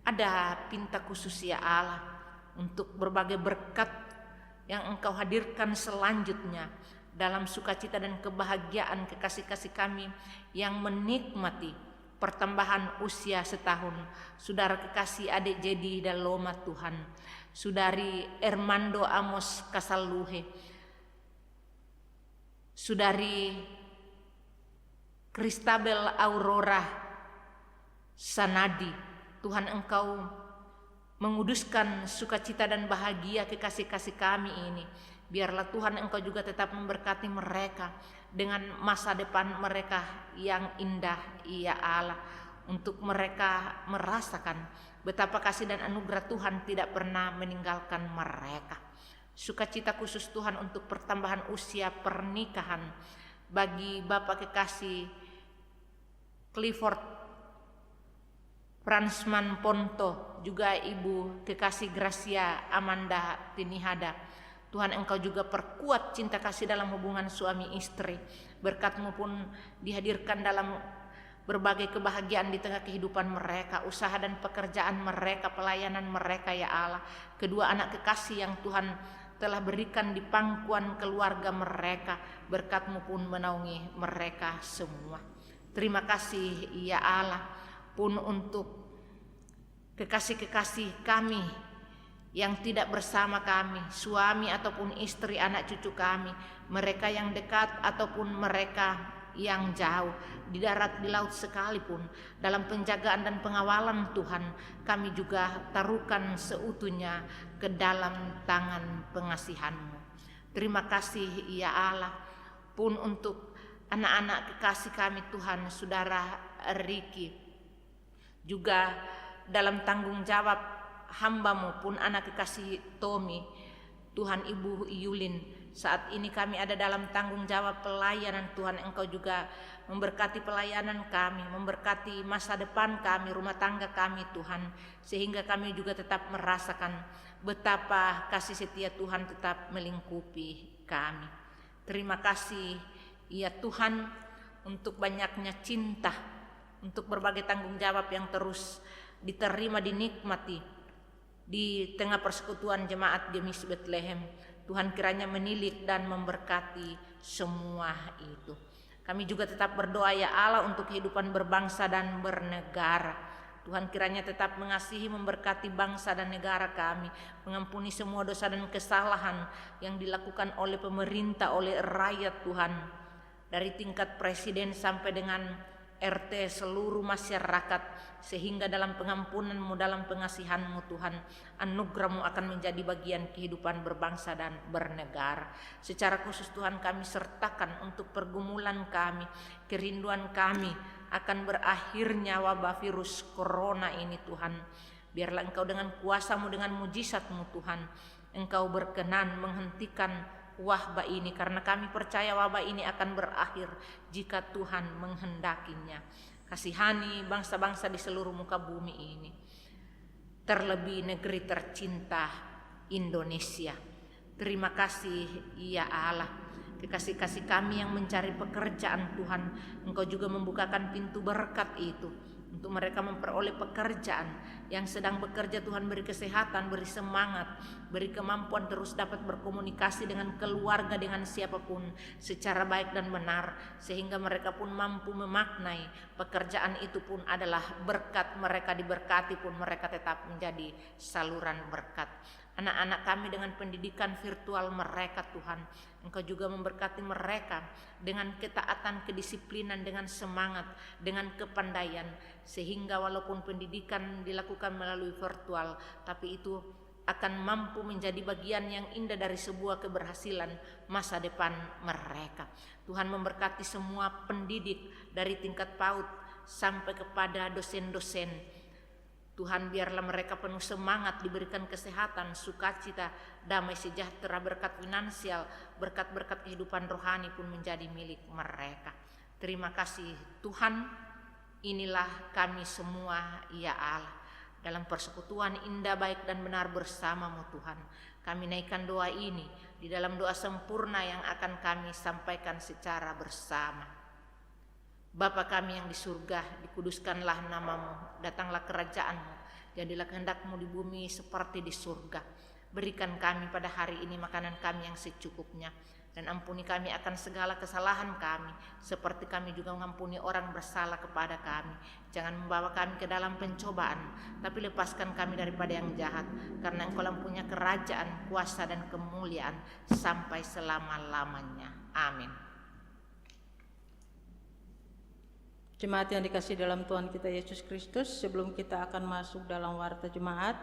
Ada pinta khusus ya Allah untuk berbagai berkat yang Engkau hadirkan selanjutnya dalam sukacita dan kebahagiaan kekasih-kasih kami yang menikmati pertambahan usia setahun. Saudara kekasih adik Jadi Daloma Tuhan, Saudari Ermando Amos Kasaluhe, Saudari Kristabel Aurora Sanadi, Tuhan Engkau menguduskan sukacita dan bahagia kekasih-kasih kami ini. Biarlah Tuhan Engkau juga tetap memberkati mereka dengan masa depan mereka yang indah ya Allah, untuk mereka merasakan betapa kasih dan anugerah Tuhan tidak pernah meninggalkan mereka. Sukacita khusus Tuhan untuk pertambahan usia pernikahan bagi Bapak kekasih Clifford Fransman Ponto, juga Ibu kekasih Gracia Amanda Tinihada. Tuhan Engkau juga perkuat cinta kasih dalam hubungan suami istri. Berkat-Mu pun dihadirkan dalam berbagai kebahagiaan di tengah kehidupan mereka, usaha dan pekerjaan mereka, pelayanan mereka ya Allah. Kedua anak kekasih yang Tuhan telah berikan di pangkuan keluarga mereka. Berkat-Mu pun menaungi mereka semua. Terima kasih ya Allah pun untuk kekasih-kekasih kami yang tidak bersama kami, suami ataupun istri, anak cucu kami, mereka yang dekat ataupun mereka yang jauh, di darat, di laut sekalipun, dalam penjagaan dan pengawalan Tuhan, kami juga taruhkan seutuhnya ke dalam tangan pengasihan-Mu. Terima kasih ya Allah pun untuk anak-anak kekasih kami Tuhan, saudara Riki, juga dalam tanggung jawab hamba-Mu pun anak kekasih Tommy, Tuhan Ibu Yulin. Saat ini kami ada dalam tanggung jawab pelayanan Tuhan. Engkau juga memberkati pelayanan kami, memberkati masa depan kami, rumah tangga kami Tuhan, sehingga kami juga tetap merasakan betapa kasih setia Tuhan tetap melingkupi kami. Terima kasih ya Tuhan untuk banyaknya cinta, untuk berbagai tanggung jawab yang terus diterima, dinikmati di tengah persekutuan jemaat Gemis Bethlehem. Tuhan kiranya menilik dan memberkati semua itu. Kami juga tetap berdoa ya Allah untuk kehidupan berbangsa dan bernegara. Tuhan kiranya tetap mengasihi, memberkati bangsa dan negara kami, mengampuni semua dosa dan kesalahan yang dilakukan oleh pemerintah, oleh rakyat Tuhan, dari tingkat presiden sampai dengan RT, seluruh masyarakat, sehingga dalam pengampunan-Mu, dalam pengasihan-Mu Tuhan, anugerah-Mu akan menjadi bagian kehidupan berbangsa dan bernegara. Secara khusus Tuhan kami sertakan untuk pergumulan kami, kerinduan kami akan berakhirnya wabah virus corona ini Tuhan. Biarlah Engkau dengan kuasa-Mu, dengan mujizat-Mu Tuhan, Engkau berkenan menghentikan wabah ini, karena kami percaya wabah ini akan berakhir jika Tuhan menghendakinya. Kasihani bangsa-bangsa di seluruh muka bumi ini, terlebih negeri tercinta Indonesia. Terima kasih ya Allah, kekasih-kasih kami yang mencari pekerjaan Tuhan, Engkau juga membukakan pintu berkat itu untuk mereka memperoleh pekerjaan. Yang sedang bekerja Tuhan beri kesehatan, beri semangat, beri kemampuan terus dapat berkomunikasi dengan keluarga, dengan siapapun secara baik dan benar, sehingga mereka pun mampu memaknai pekerjaan itu pun adalah berkat. Mereka diberkati pun mereka tetap menjadi saluran berkat. Anak-anak kami dengan pendidikan virtual mereka Tuhan, Engkau juga memberkati mereka dengan ketaatan, kedisiplinan, dengan semangat, dengan kepandaian, sehingga walaupun pendidikan dilakukan melalui virtual, tapi itu akan mampu menjadi bagian yang indah dari sebuah keberhasilan masa depan mereka. Tuhan memberkati semua pendidik dari tingkat PAUD sampai kepada dosen-dosen. Tuhan biarlah mereka penuh semangat, diberikan kesehatan, sukacita, damai sejahtera, berkat finansial, berkat-berkat kehidupan rohani pun menjadi milik mereka. Terima kasih Tuhan, inilah kami semua ya Allah, dalam persekutuan indah, baik dan benar bersama-Mu Tuhan. Kami naikkan doa ini di dalam doa sempurna yang akan kami sampaikan secara bersama. Bapa kami yang di surga, dikuduskanlah nama-Mu, datanglah kerajaan-Mu, jadilah kehendak-Mu di bumi seperti di surga. Berikan kami pada hari ini makanan kami yang secukupnya, dan ampuni kami akan segala kesalahan kami, seperti kami juga mengampuni orang bersalah kepada kami. Jangan membawa kami ke dalam pencobaan, tapi lepaskan kami daripada yang jahat, karena Engkau punya kerajaan, kuasa dan kemuliaan sampai selama-lamanya. Amin. Jemaat yang dikasihi dalam Tuhan kita Yesus Kristus, sebelum kita akan masuk dalam warta jemaat,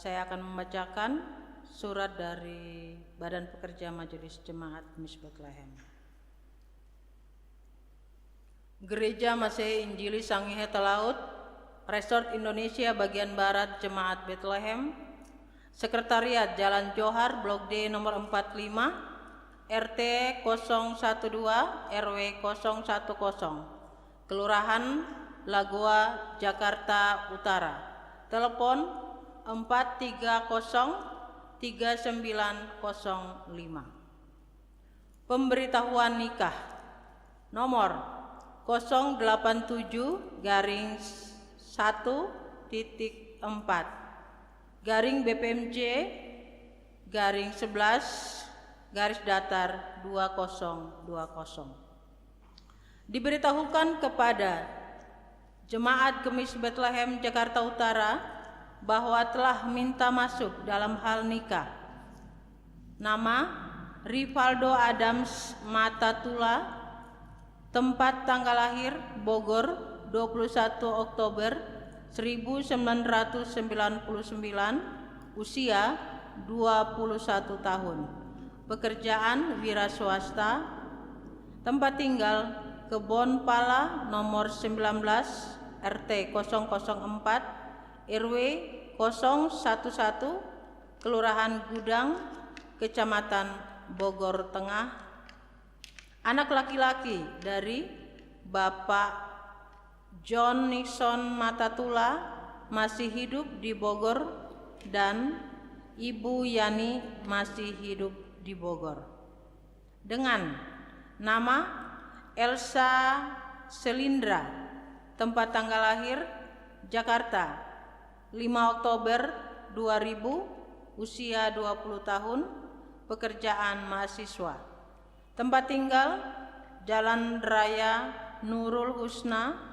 saya akan membacakan surat dari Badan Pekerja Majelis Jemaat Gemis Bethlehem. Gereja Masehi Injili Sangihe Talaut, Resort Indonesia bagian Barat Jemaat Bethlehem, Sekretariat Jalan Johar, Blok D nomor 45, RT 012, RW 010, Kelurahan Lagoa, Jakarta Utara. Telepon 430-3905. Pemberitahuan nikah nomor 087-1.4 BPMJ garing 11 garis datar 2020. Diberitahukan kepada Jemaat Gemis Bethlehem Jakarta Utara bahwa telah minta masuk dalam hal nikah. Nama Rivaldo Adams Matatula, tempat tanggal lahir Bogor 21 Oktober 1999, usia 21 tahun, pekerjaan wira swasta, tempat tinggal Kebon Pala nomor 19 RT 004 RW 011 Kelurahan Gudang, Kecamatan Bogor Tengah. Anak laki-laki dari Bapak John Nixon Matatula masih hidup di Bogor dan Ibu Yani masih hidup di Bogor. Dengan nama Elsa Selindra, tempat tanggal lahir Jakarta 5 Oktober 2000, usia 20 tahun, pekerjaan mahasiswa, tempat tinggal Jalan Raya Nurul Husna,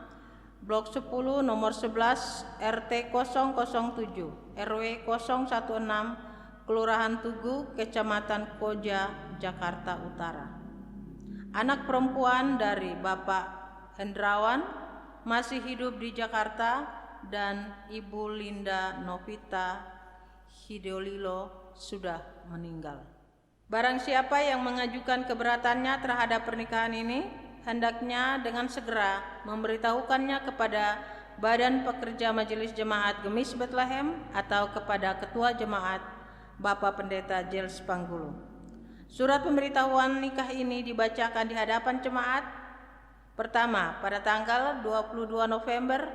Blok 10 nomor 11 RT 007 RW 016 Kelurahan Tugu, Kecamatan Koja, Jakarta Utara. Anak perempuan dari Bapak Hendrawan masih hidup di Jakarta dan Ibu Linda Novita Hidolilo sudah meninggal. Barang siapa yang mengajukan keberatannya terhadap pernikahan ini, hendaknya dengan segera memberitahukannya kepada Badan Pekerja Majelis Jemaat Gemis Bethlehem atau kepada Ketua Jemaat Bapak Pendeta Jels Panggulu. Surat pemberitahuan nikah ini dibacakan di hadapan jemaat pertama pada tanggal 22 November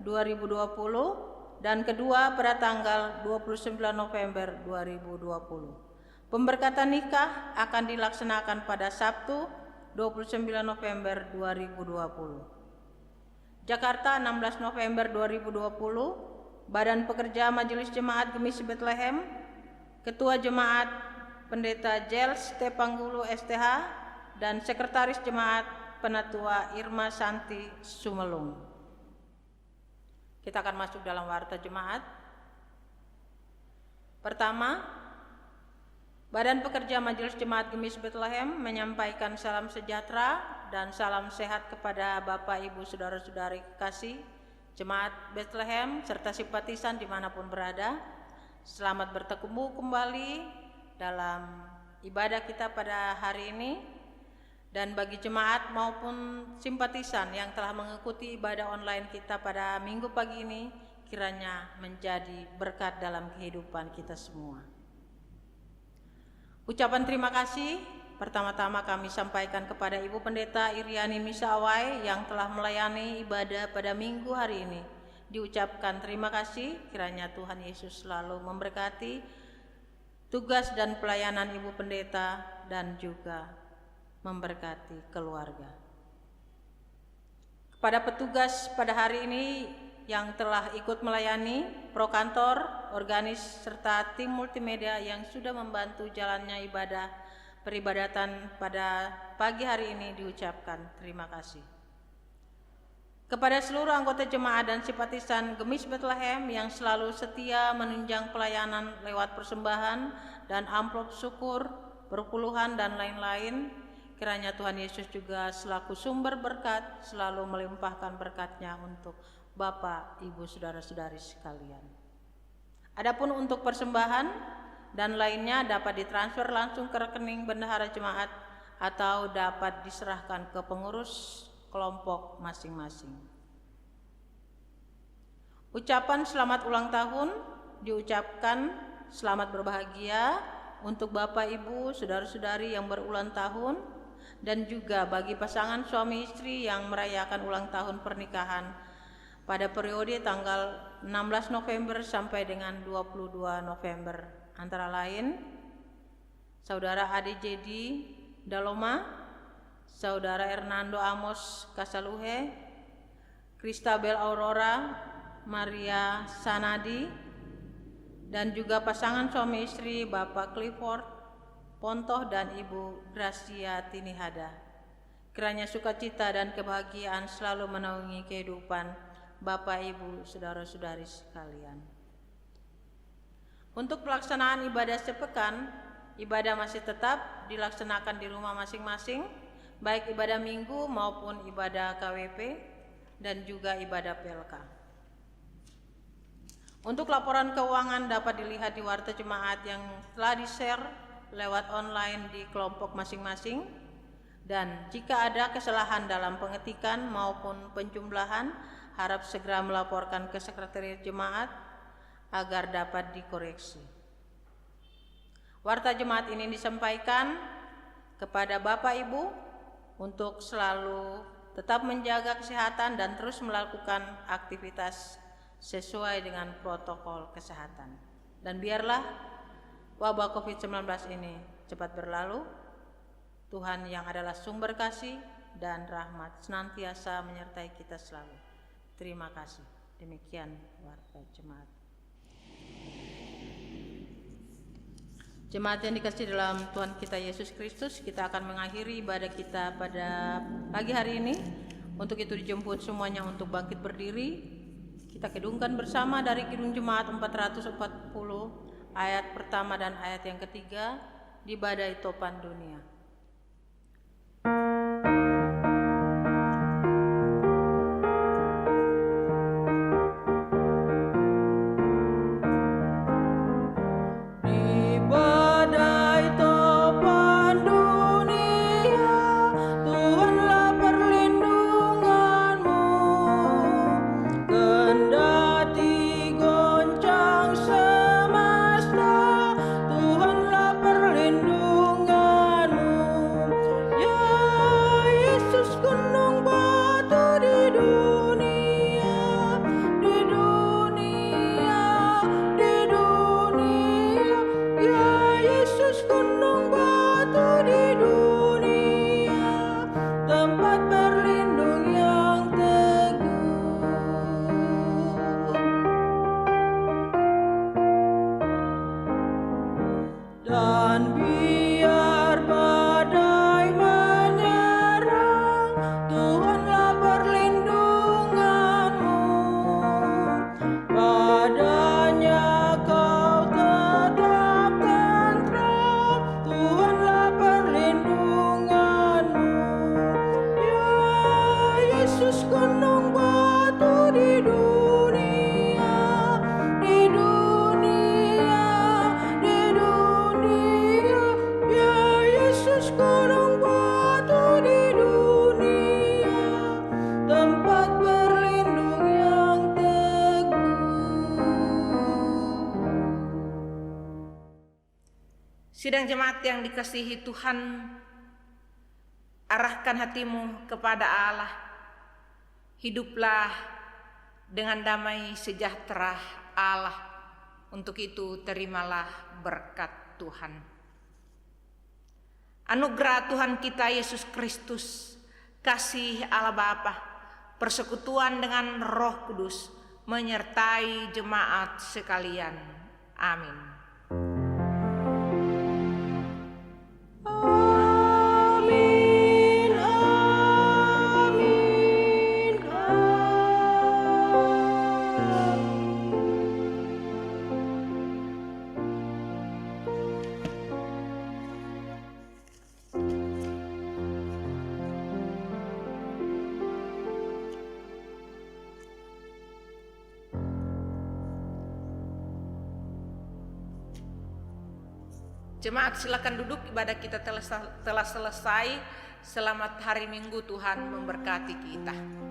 2020 dan kedua pada tanggal 29 November 2020. Pemberkatan nikah akan dilaksanakan pada Sabtu 29 November 2020. Jakarta 16 November 2020, Badan Pekerja Majelis Jemaat Gemis Bethlehem, Ketua Jemaat Pendeta Jels Tepanggulu STH dan Sekretaris Jemaat Penatua Irma Santi Sumelung. Kita akan masuk dalam warta jemaat. Pertama, Badan Pekerja Majelis Jemaat Gemis Bethlehem menyampaikan salam sejahtera dan salam sehat kepada Bapak, Ibu, Saudara-saudari kekasih Jemaat Bethlehem serta simpatisan dimanapun berada. Selamat bertemu kembali dalam ibadah kita pada hari ini, dan bagi jemaat maupun simpatisan yang telah mengikuti ibadah online kita pada minggu pagi ini, kiranya menjadi berkat dalam kehidupan kita semua. Ucapan terima kasih pertama-tama kami sampaikan kepada Ibu Pendeta Iriani Misawai yang telah melayani ibadah pada minggu hari ini. Diucapkan terima kasih, kiranya Tuhan Yesus selalu memberkati tugas dan pelayanan Ibu Pendeta dan juga memberkati keluarga. Kepada petugas pada hari ini yang telah ikut melayani, prokantor, organis, serta tim multimedia yang sudah membantu jalannya ibadah peribadatan pada pagi hari ini, diucapkan terima kasih. Kepada seluruh anggota jemaat dan simpatisan Gemis Bethlehem yang selalu setia menunjang pelayanan lewat persembahan dan amplop syukur, perpuluhan dan lain-lain, kiranya Tuhan Yesus juga selaku sumber berkat selalu melimpahkan berkat-Nya untuk Bapak, Ibu, Saudara-saudari sekalian. Adapun untuk persembahan dan lainnya dapat ditransfer langsung ke rekening bendahara jemaat atau dapat diserahkan ke pengurus kelompok masing-masing. Ucapan selamat ulang tahun diucapkan selamat berbahagia untuk Bapak, Ibu, Saudara-saudari yang berulang tahun, dan juga bagi pasangan suami istri yang merayakan ulang tahun pernikahan pada periode tanggal 16 November sampai dengan 22 November. Antara lain, Saudara Ade Jedi Daloma, Saudara Hernando Amos Kasaluhe, Kristabel Aurora Maria Sanadi, dan juga pasangan suami istri Bapak Clifford Pontoh dan Ibu Gracia Tinihada. Kiranya sukacita dan kebahagiaan selalu menaungi kehidupan Bapak, Ibu, saudara-saudari sekalian. Untuk pelaksanaan ibadah sepekan, ibadah masih tetap dilaksanakan di rumah masing-masing, baik ibadah minggu maupun ibadah KWP dan juga ibadah PLK. Untuk laporan keuangan dapat dilihat di warta jemaat yang telah di-share lewat online di kelompok masing-masing, dan jika ada kesalahan dalam pengetikan maupun penjumlahan, harap segera melaporkan ke sekretariat jemaat agar dapat dikoreksi. Warta jemaat ini disampaikan kepada Bapak Ibu untuk selalu tetap menjaga kesehatan dan terus melakukan aktivitas sesuai dengan protokol kesehatan. Dan biarlah wabah COVID-19 ini cepat berlalu. Tuhan yang adalah sumber kasih dan rahmat senantiasa menyertai kita selalu. Terima kasih. Demikian warta jemaat. Jemaat yang dikasihi dalam Tuhan kita Yesus Kristus, kita akan mengakhiri ibadah kita pada pagi hari ini. Untuk itu dijemput semuanya untuk bangkit berdiri. Kita kedungkan bersama dari Kidung Jemaat 440 ayat pertama dan ayat yang ketiga di Badai Topan Dunia. Sidang jemaat yang dikasihi Tuhan, arahkan hatimu kepada Allah. Hiduplah dengan damai sejahtera Allah. Untuk itu terimalah berkat Tuhan. Anugerah Tuhan kita Yesus Kristus, kasih Allah Bapa, persekutuan dengan Roh Kudus menyertai jemaat sekalian. Amin. Jemaat silakan duduk, ibadah kita telah selesai. Selamat hari Minggu, Tuhan memberkati kita.